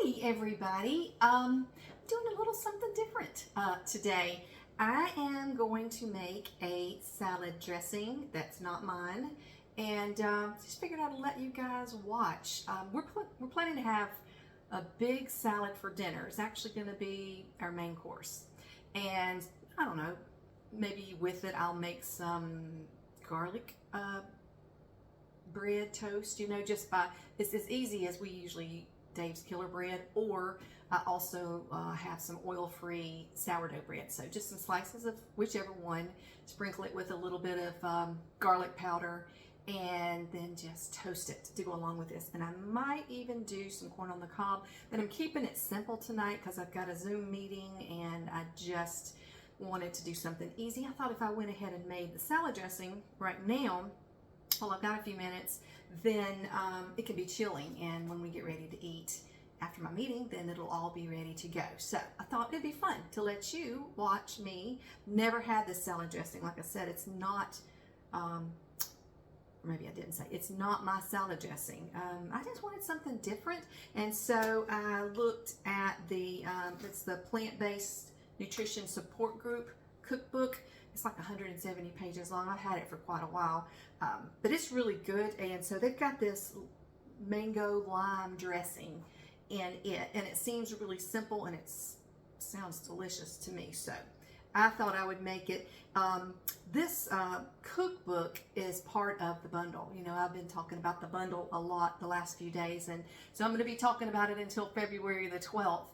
Hi everybody, doing a little something different today. I am going to make a salad dressing that's not mine, and just figured I'd let you guys watch. We're planning to have a big salad for dinner. It's actually going to be our main course, and I don't know, maybe with it I'll make some garlic bread toast, just by, it's as easy as we usually eat Dave's Killer Bread, or I also have some oil-free sourdough bread. So just some slices of whichever one, sprinkle it with a little bit of garlic powder, and then just toast it to go along with this. And I might even do some corn on the cob, but I'm keeping it simple tonight because I've got a Zoom meeting and I just wanted to do something easy. I thought if I went ahead and made the salad dressing right now, well, I've got a few minutes, then it can be chilling, and when we get ready to eat after my meeting, then it'll all be ready to go. So I thought it'd be fun to let you watch me. Never had this salad dressing. Like I said, it's not, maybe I didn't say, it's not my salad dressing. I just wanted something different, and so I looked at the, it's the Plant-Based Nutrition Support Group Cookbook. It's like 170 pages long. I've had it for quite a while, but it's really good. And so they've got this mango lime dressing in it, and it seems really simple, and it sounds delicious to me. So I thought I would make it. This cookbook is part of the bundle. I've been talking about the bundle a lot the last few days, and so I'm going to be talking about it until February the 12th,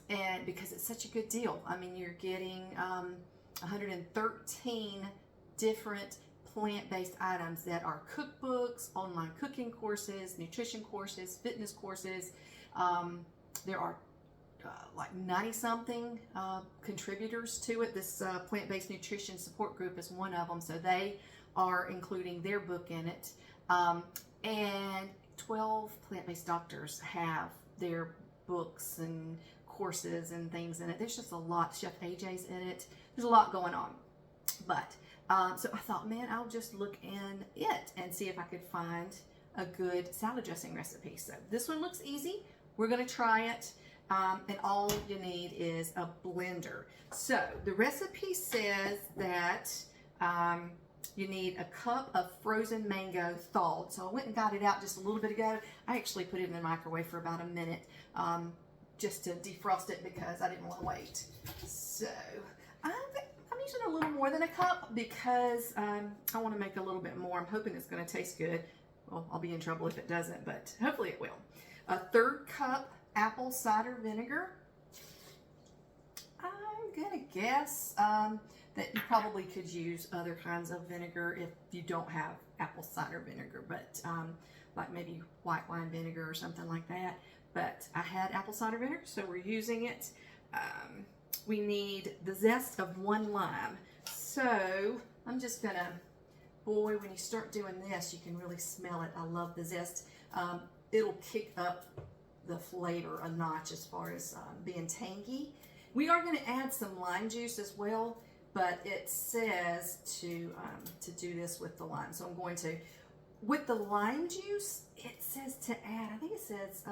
and because it's such a good deal. I mean, you're getting 113 different plant-based items that are cookbooks, online cooking courses, nutrition courses, fitness courses. There are like 90-something contributors to it. This Plant-Based Nutrition Support Group is one of them, so they are including their book in it. And 12 plant-based doctors have their books and courses and things in it. There's just a lot. Chef AJ's in it. There's a lot going on. But so I thought, man, I'll just look in it and see if I could find a good salad dressing recipe. So this one looks easy. We're going to try it. And all you need is a blender. So the recipe says that you need a cup of frozen mango thawed. So I went and got it out just a little bit ago. I actually put it in the microwave for about a minute just to defrost it because I didn't want to wait. So I'm using a little more than a cup because I want to make a little bit more. I'm hoping it's going to taste good. Well, I'll be in trouble if it doesn't, but hopefully it will. A 1/3 cup apple cider vinegar. I'm gonna guess that you probably could use other kinds of vinegar if you don't have apple cider vinegar, but like maybe white wine vinegar or something like that. But I had apple cider vinegar, so we're using it. We need the zest of 1 lime. So I'm just gonna, boy, when you start doing this, you can really smell it. I love the zest. It'll kick up the flavor a notch as far as being tangy. We are going to add some lime juice as well, but it says to do this with the lime. So I'm going to, with the lime juice, it says to add, I think it says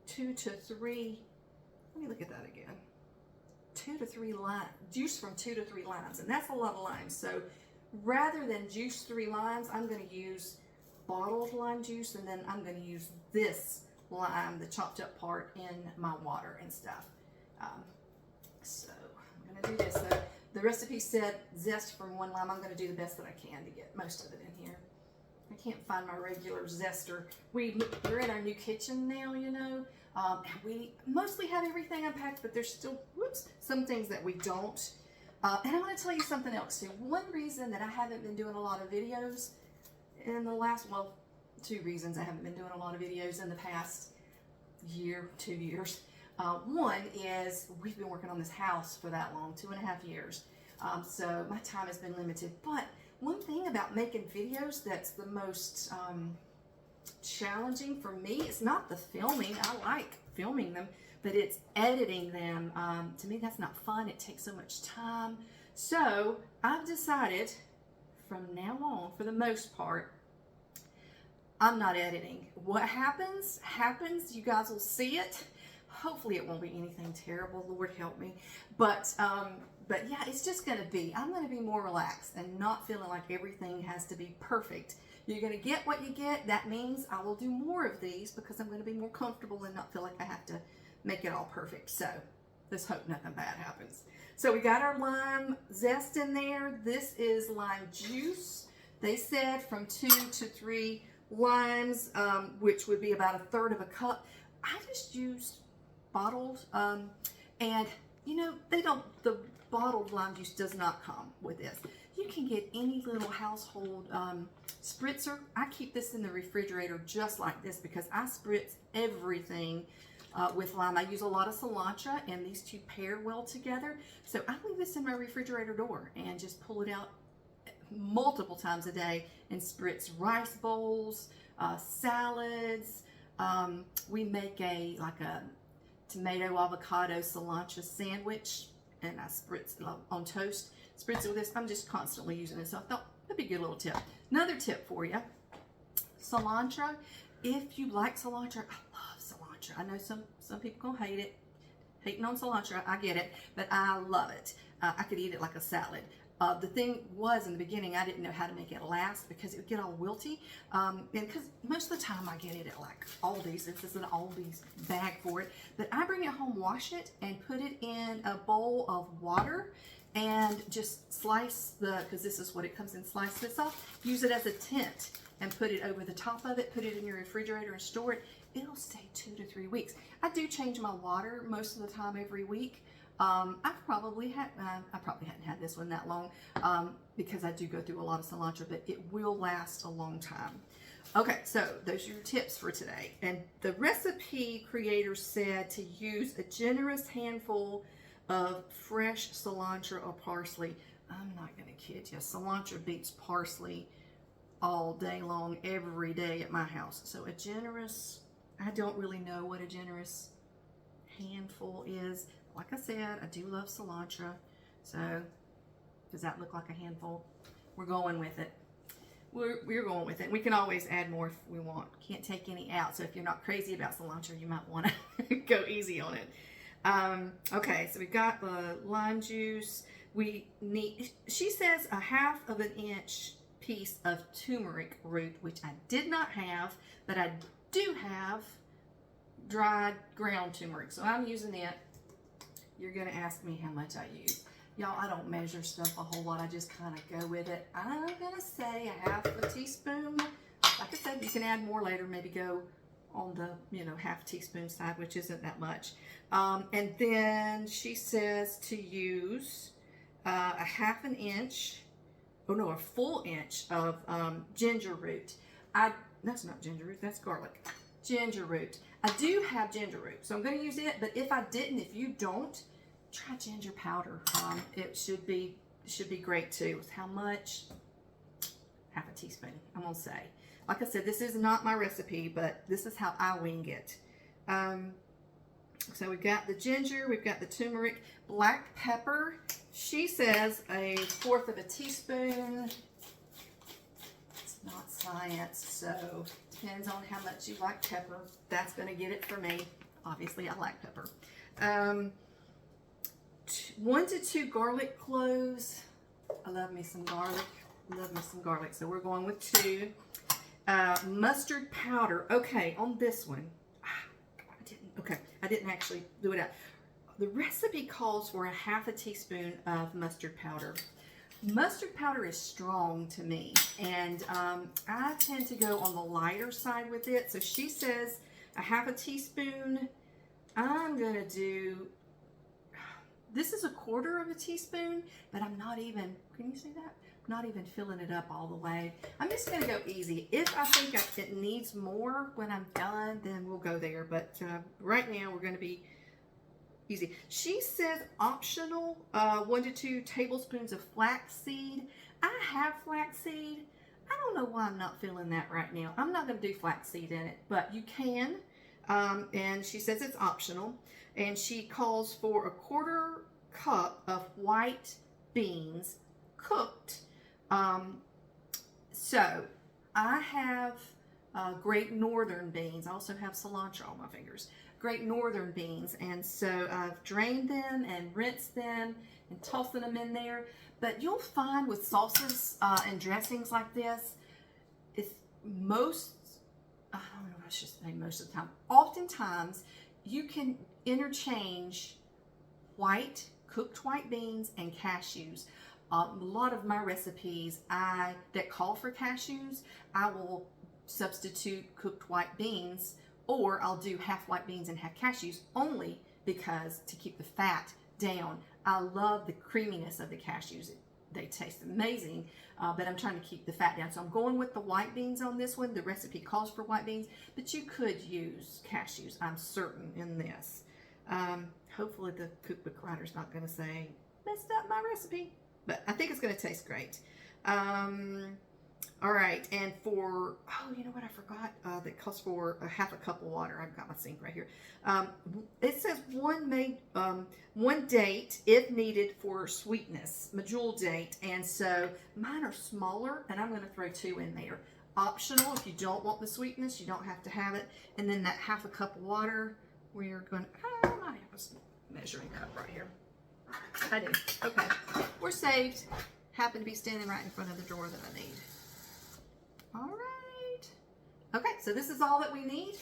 2 to 3, let me look at that again. 2 to 3 lime, juice from 2 to 3 limes, and that's a lot of limes. So rather than juice 3 limes, I'm going to use bottled lime juice, and then I'm going to use this lime, the chopped up part, in my water and stuff. So I'm going to do this. So the recipe said zest from 1 lime. I'm going to do the best that I can to get most of it in here. I can't find my regular zester. We're in our new kitchen now, and we mostly have everything unpacked, but there's still, some things that we don't. And I'm going to tell you something else too. One reason that I haven't been doing a lot of videos in the last, well, 2 reasons I haven't been doing a lot of videos in the past year, 2 years. One is we've been working on this house for that long, 2.5 years. So my time has been limited. But one thing about making videos that's the most challenging for me is not the filming. I like filming them, but it's editing them. To me, that's not fun. It takes so much time. So I've decided from now on, for the most part, I'm not editing. What happens, happens. You guys will see it. Hopefully it won't be anything terrible. Lord help me. But yeah, it's just going to be, I'm going to be more relaxed and not feeling like everything has to be perfect. You're going to get what you get. That means I will do more of these because I'm going to be more comfortable and not feel like I have to make it all perfect. So let's hope nothing bad happens. So we got our lime zest in there. This is lime juice. They said from 2 to 3 limes, which would be about 1/3 of a cup. I just used bottled, and you know, the bottled lime juice does not come with this. You can get any little household spritzer. I keep this in the refrigerator just like this because I spritz everything with lime. I use a lot of cilantro, and these two pair well together. So I leave this in my refrigerator door and just pull it out multiple times a day and spritz rice bowls, salads. We make like a tomato avocado cilantro sandwich, and I spritz it on toast. Spritz it with this. I'm just constantly using it, so I thought that'd be a good little tip. Another tip for you: cilantro. If you like cilantro, I love cilantro. I know some people gonna hate it, hating on cilantro. I get it, but I love it. I could eat it like a salad. The thing was, in the beginning, I didn't know how to make it last because it would get all wilty. And because most of the time I get it at like Aldi's. This is an Aldi's bag for it. But I bring it home, wash it, and put it in a bowl of water and just slice because this is what it comes in, slice this off. Use it as a tent and put it over the top of it. Put it in your refrigerator and store it. It'll stay 2 to 3 weeks. I do change my water most of the time every week. I probably hadn't had this one that long because I do go through a lot of cilantro, but it will last a long time. Okay, so those are your tips for today. And the recipe creator said to use a generous handful of fresh cilantro or parsley. I'm not going to kid you. Cilantro beats parsley all day long, every day at my house. So a generous, I don't really know what a generous handful is. Like I said, I do love cilantro. So does that look like a handful? We're going with it. We're going with it. We can always add more if we want. Can't take any out. So if you're not crazy about cilantro, you might want to go easy on it. Okay, so we got the lime juice. We need, she says, 1/2 inch piece of turmeric root, which I did not have, but I do have dried ground turmeric. So I'm using it. You're going to ask me how much I use. Y'all, I don't measure stuff a whole lot. I just kind of go with it. I'm going to say 1/2 teaspoon. Like I said, you can add more later. Maybe go on the, 1/2 teaspoon side, which isn't that much. And then she says to use 1/2 inch, a full inch of ginger root. That's not ginger root, that's garlic. Ginger root. I do have ginger root, so I'm going to use it, but if I didn't, if you don't, try ginger powder. It should be great too. How much? 1/2 teaspoon, I'm going to say. Like I said, this is not my recipe, but this is how I wing it. So we've got the ginger, we've got the turmeric, black pepper. She says 1/4 teaspoon. It's not science, so depends on how much you like pepper. That's going to get it for me. Obviously, I like pepper. 1 to 2 garlic cloves. I love me some garlic. Love me some garlic. So we're going with 2. Mustard powder. Okay, on this one, I didn't actually do it out. The recipe calls for 1/2 teaspoon of mustard powder. Mustard powder is strong to me, and I tend to go on the lighter side with it. So she says 1/2 teaspoon. I'm gonna do, this is 1/4 teaspoon, but I'm not even, can you see that? Not even filling it up all the way. I'm just gonna go easy. If I think it needs more when I'm done, then we'll go there. But right now we're gonna be easy. She says optional, 1 to 2 tablespoons of flaxseed. I have flaxseed. I don't know why I'm not feeling that right now. I'm not gonna do flaxseed in it, but you can. And she says it's optional. And she calls for 1/4 cup of white beans cooked. So I have Great Northern beans. I also have cilantro on my fingers. Great Northern beans. And so I've drained them and rinsed them and tossing them in there. But you'll find with sauces and dressings like this, it's I don't know if I should say most of the time, oftentimes you can interchange cooked white beans and cashews. A lot of my recipes that call for cashews, I will substitute cooked white beans, or I'll do half white beans and half cashews, only because to keep the fat down. I love the creaminess of the cashews. They taste amazing, but I'm trying to keep the fat down. So I'm going with the white beans on this one. The recipe calls for white beans, but you could use cashews, I'm certain, in this. Hopefully the cookbook writer's not going to say, messed up my recipe, but I think it's going to taste great. All right, and for, you know what I forgot? That calls for a half a cup of water. I've got my sink right here. It says one date if needed for sweetness, McDougall date, and so mine are smaller, and I'm going to throw 2 in there. Optional, if you don't want the sweetness, you don't have to have it. And then that half a cup of water, we're going to, I might have a measuring cup right here. I do. Okay, we're saved. Happen to be standing right in front of the drawer that I need. All right. Okay, so this is all that we need,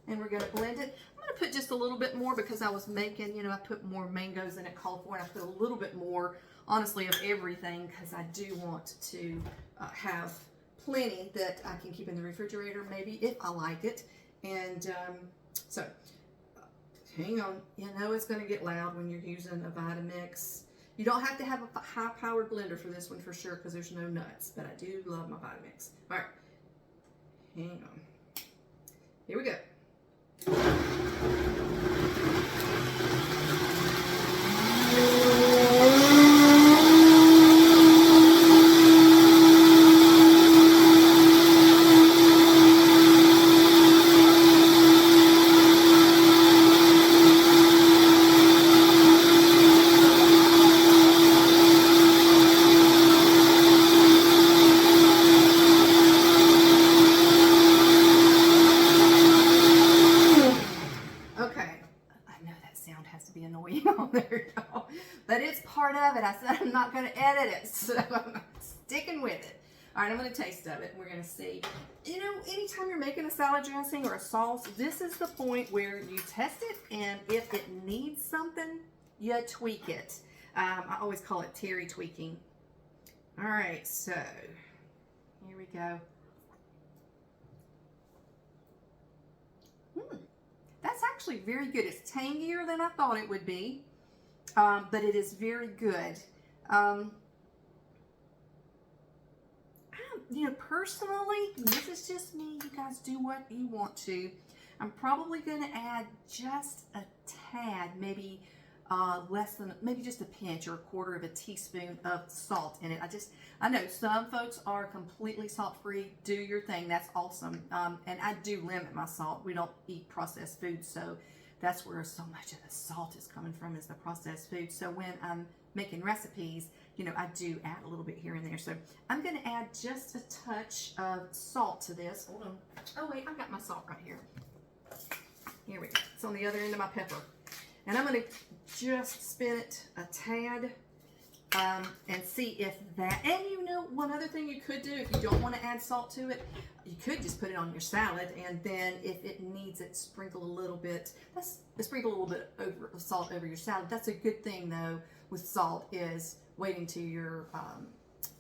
and we're going to blend it. I'm going to put just a little bit more because I was making, I put more mangoes than it called for, and I put a little bit more, honestly, of everything because I do want to have plenty that I can keep in the refrigerator, maybe, if I like it. And so, hang on. It's going to get loud when you're using a Vitamix. You don't have to have a high-powered blender for this one for sure because there's no nuts, but I do love my Vitamix. All right. Hang on. Here we go. But it's part of it. I said I'm not going to edit it, so I'm sticking with it. All right, I'm going to taste of it, and we're going to see. Anytime you're making a salad dressing or a sauce, this is the point where you test it, and if it needs something, you tweak it. I always call it Terry tweaking. All right, so here we go. That's actually very good. It's tangier than I thought it would be. But it is very good. Personally, this is just me. You guys do what you want to. I'm probably going to add just a tad, maybe maybe just a pinch or a quarter of a teaspoon of salt in it. I know some folks are completely salt-free. Do your thing. That's awesome. And I do limit my salt. We don't eat processed food, so that's where so much of the salt is coming from, is the processed food. So when I'm making recipes, I do add a little bit here and there. So I'm going to add just a touch of salt to this. Hold on. Oh, wait, I've got my salt right here. Here we go. It's on the other end of my pepper. And I'm going to just spin it a tad and see if that, and one other thing you could do if you don't want to add salt to it, you could just put it on your salad, and then if it needs it, sprinkle a little bit of salt over your salad. That's a good thing though with salt, is waiting till you're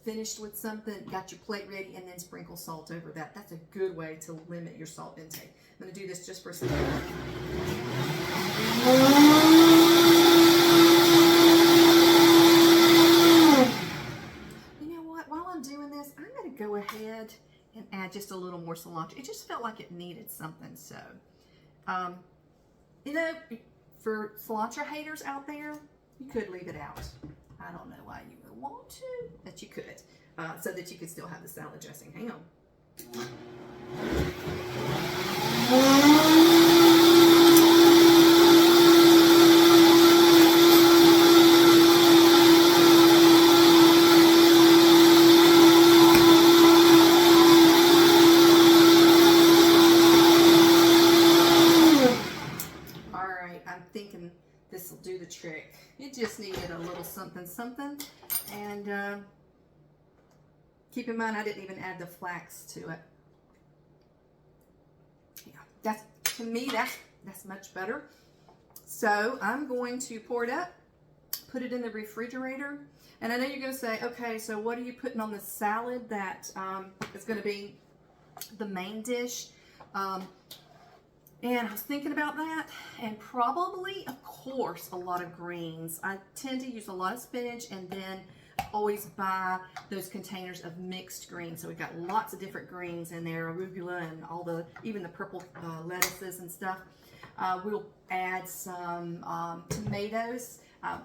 finished with something, got your plate ready, and then sprinkle salt over that. That's a good way to limit your salt intake. I'm going to do this just for a second. While I'm doing this, I'm going to go ahead and add just a little more cilantro. It just felt like it needed something. So, for cilantro haters out there, you could leave it out. I don't know why you would want to, but you could, so that you could still have the salad dressing. Hang on. I'm thinking this will do the trick. It just needed a little something, something. And keep in mind, I didn't even add the flax to it. Yeah, to me, that's much better. So I'm going to pour it up, put it in the refrigerator. And I know you're going to say, okay, so what are you putting on the salad that is going to be the main dish? And I was thinking about that, and probably, of course, a lot of greens. I tend to use a lot of spinach, and then always buy those containers of mixed greens. So we've got lots of different greens in there, arugula and even the purple lettuces and stuff. We'll add some tomatoes.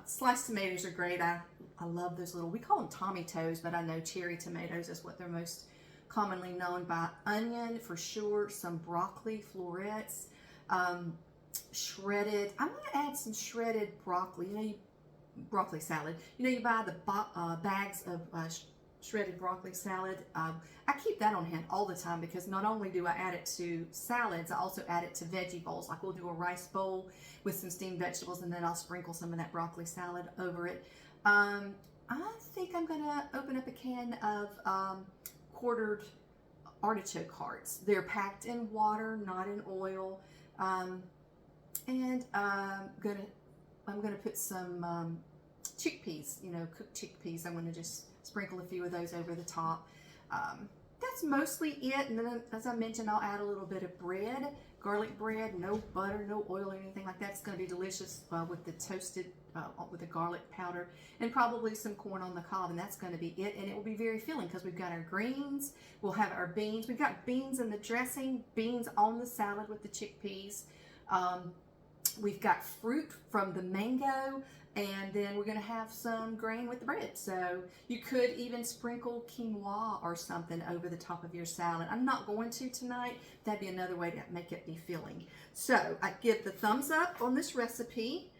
Sliced tomatoes are great. I love those little, we call them Tommy toes, but I know cherry tomatoes is what they're most commonly known by. Onion for sure, some broccoli florets, shredded. I'm going to add some shredded broccoli. You know, broccoli salad. You know, you buy the bags of shredded broccoli salad. I keep that on hand all the time because not only do I add it to salads, I also add it to veggie bowls. Like we'll do a rice bowl with some steamed vegetables, and then I'll sprinkle some of that broccoli salad over it. I think I'm going to open up a can of quartered artichoke hearts. They're packed in water, not in oil. And I'm gonna put some chickpeas, you know, cooked chickpeas. I'm gonna just sprinkle a few of those over the top. That's mostly it. And then, as I mentioned, I'll add a little bit of bread, garlic bread, no butter, no oil, or anything like that. It's gonna be delicious with the toasted, with the garlic powder, and probably some corn on the cob, and that's gonna be it. And it will be very filling because we've got our greens, we'll have our beans. We've got beans in the dressing, beans on the salad with the chickpeas. We've got fruit from the mango, and then we're going to have some grain with the bread. So you could even sprinkle quinoa or something over the top of your salad. I'm not going to tonight. That'd be another way to make it be filling. So I give the thumbs up on this recipe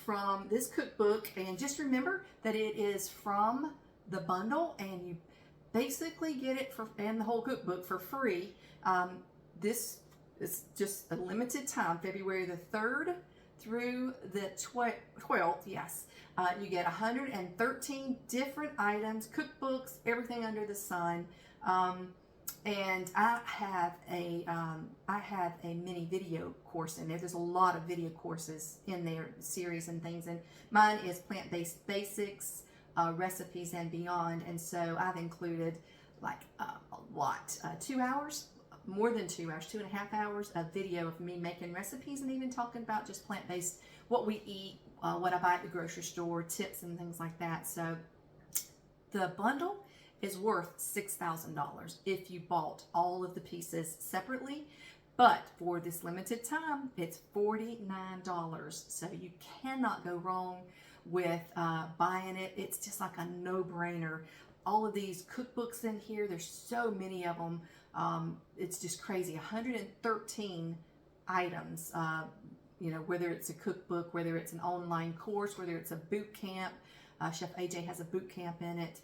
from this cookbook, and just remember that it is from the bundle, and you basically get it and the whole cookbook for free. This is just a limited time, February the 3rd through the 12th, yes. You get 113 different items, cookbooks, everything under the sun. And I have a mini video course in there. There's a lot of video courses in there, series and things. And mine is plant-based basics, recipes, and beyond. And so I've included like a lot, 2 hours. More than 2 hours, 2.5 hours of video of me making recipes, and even talking about just plant-based, what we eat, what I buy at the grocery store, tips and things like that. So the bundle is worth $6,000 if you bought all of the pieces separately, but for this limited time, it's $49. So you cannot go wrong with buying it. It's just like a no-brainer. All of these cookbooks in here, there's so many of them. It's just crazy. 113 items, you know, whether it's a cookbook, whether it's an online course, whether it's a boot camp. Chef AJ has a boot camp in it.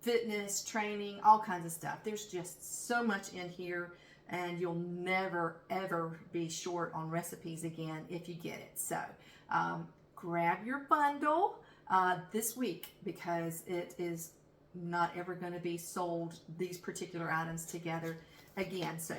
Fitness, training, all kinds of stuff. There's just so much in here, and you'll never, ever be short on recipes again if you get it. So grab your bundle this week, because it is not ever going to be sold, these particular items together again. So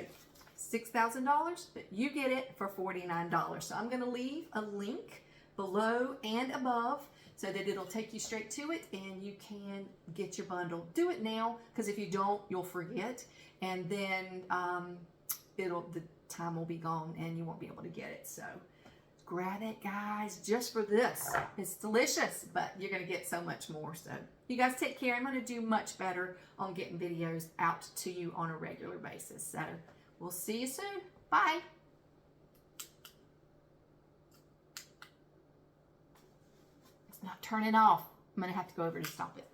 $6,000, but you get it for $49. So I'm going to leave a link below and above so that it'll take you straight to it, and you can get your bundle. Do it now, because if you don't, you'll forget, and then the time will be gone and you won't be able to get it. So grab it, guys, just for this. It's delicious, but you're going to get so much more. So you guys take care. I'm going to do much better on getting videos out to you on a regular basis. So we'll see you soon. Bye. It's not turning off. I'm going to have to go over to stop it.